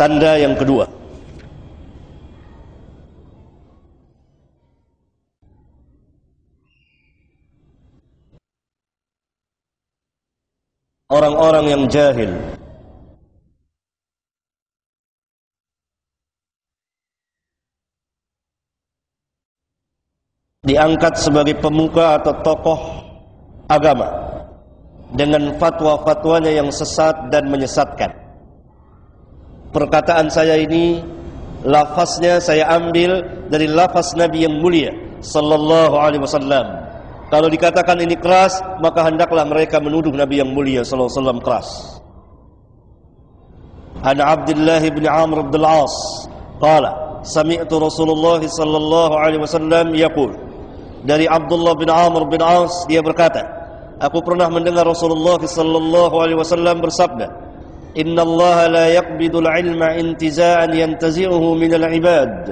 Tanda yang kedua, orang-orang yang jahil diangkat sebagai pemuka atau tokoh agama dengan fatwa-fatwanya yang sesat dan menyesatkan. Perkataan saya ini, lafaznya saya ambil dari lafaz Nabi yang mulia sallallahu alaihi wasallam. Kalau dikatakan ini keras, maka hendaklah mereka menuduh Nabi yang mulia sallallahu alaihi wasallam keras. An Abdullah bin Amr bin al-As qala sami'tu Rasulullah sallallahu alaihi wasallam yaqul. Dari Abdullah bin Amr bin As, dia berkata, aku pernah mendengar Rasulullah sallallahu alaihi wasallam bersabda, Inna Allah la yaqbidul ilma intiza'an yantazi'uhu minal ibad.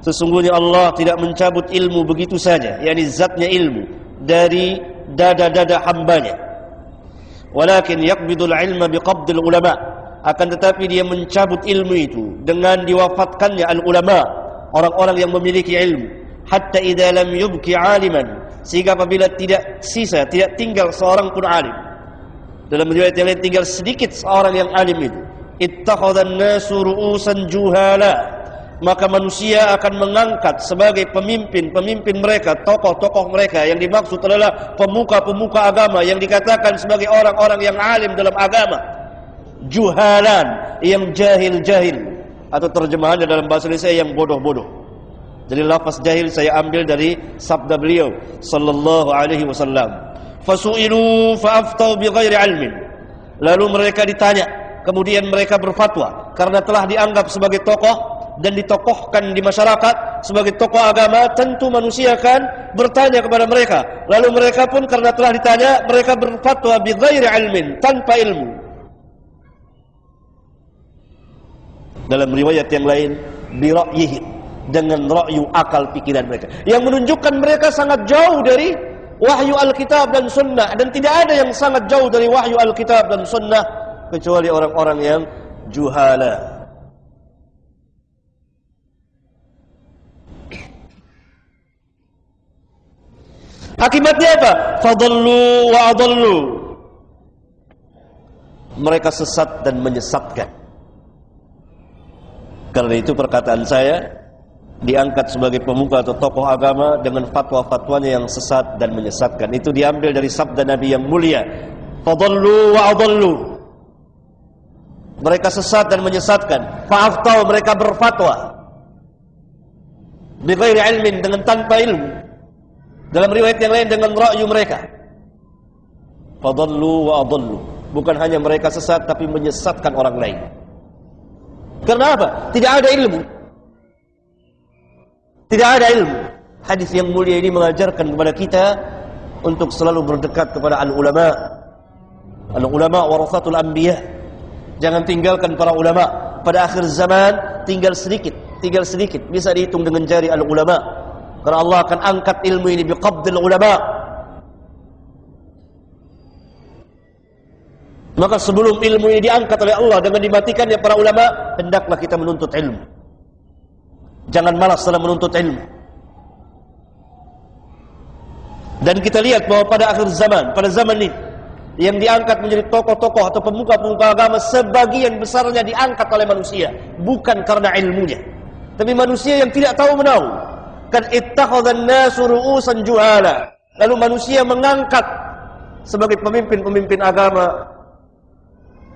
Sesungguhnya Allah tidak mencabut ilmu begitu saja, yakni zatnya ilmu, dari dada-dada hambanya. Walakin yaqbidul ilma biqabdil ulama. Akan tetapi dia mencabut ilmu itu dengan diwafatkannya al-ulama, orang-orang yang memiliki ilmu. Hatta idza lam yubki 'aliman, sehingga apabila tidak sisa, tidak tinggal seorang pun alim. Dalam riwayat yang lain tinggal sedikit seorang yang alim itu. Ittakhadhan nasu ru'usan juhala. Maka manusia akan mengangkat sebagai pemimpin-pemimpin mereka, tokoh-tokoh mereka yang dimaksud adalah pemuka-pemuka agama yang dikatakan sebagai orang-orang yang alim dalam agama. Juhalan, yang jahil-jahil, atau terjemahannya dalam bahasa Indonesia yang bodoh-bodoh. Jadi lafaz jahil saya ambil dari sabda beliau sallallahu alaihi wasallam. Fasu'ilu fa'aftau bighairi ilmin. Lalu mereka ditanya, kemudian mereka berfatwa karena telah dianggap sebagai tokoh dan ditokohkan di masyarakat sebagai tokoh agama. Tentu manusia akan bertanya kepada mereka. Lalu mereka pun karena telah ditanya, mereka berfatwa bighairi ilmin, tanpa ilmu. Dalam riwayat yang lain, bira'yihi, dengan ra'yu akal pikiran mereka, yang menunjukkan mereka sangat jauh dari wahyu Alkitab dan Sunnah, dan tidak ada yang sangat jauh dari wahyu Alkitab dan Sunnah kecuali orang-orang yang juhala. Akibatnya apa? Fadallu wa adallu. Mereka sesat dan menyesatkan. Karena itu perkataan saya diangkat sebagai pemuka atau tokoh agama dengan fatwa-fatwanya yang sesat dan menyesatkan. Itu diambil dari sabda Nabi yang mulia, fadallu wa adallu. Mereka sesat dan menyesatkan. Fa'aftau, mereka berfatwa bighairi ilmin, dengan tanpa ilmu. Dalam riwayat yang lain dengan ra'yu mereka. Fadallu wa adallu. Bukan hanya mereka sesat, tapi menyesatkan orang lain. Karena apa? Tidak ada ilmu. Tidak ada ilmu. Hadis yang mulia ini mengajarkan kepada kita untuk selalu berdekat kepada al-ulama. Al-ulama warathatul anbiya. Jangan tinggalkan para ulama. Pada akhir zaman tinggal sedikit, bisa dihitung dengan jari al-ulama. Karena Allah akan angkat ilmu ini biqabdil ulama. Maka sebelum ilmu ini diangkat oleh Allah dengan dimatikannya para ulama, hendaklah kita menuntut ilmu. Jangan malas dalam menuntut ilmu. Dan kita lihat bahwa pada akhir zaman, pada zaman ini, yang diangkat menjadi tokoh-tokoh atau pemuka-pemuka agama, sebagian besarnya diangkat oleh manusia, bukan karena ilmunya, tapi manusia yang tidak tahu menahu. Kan ittakhadhan nasu ru'usan juhala. Lalu manusia mengangkat sebagai pemimpin-pemimpin agama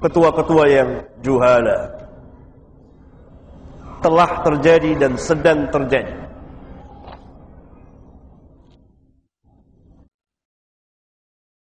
ketua-ketua yang juhala. Telah terjadi dan sedang terjadi.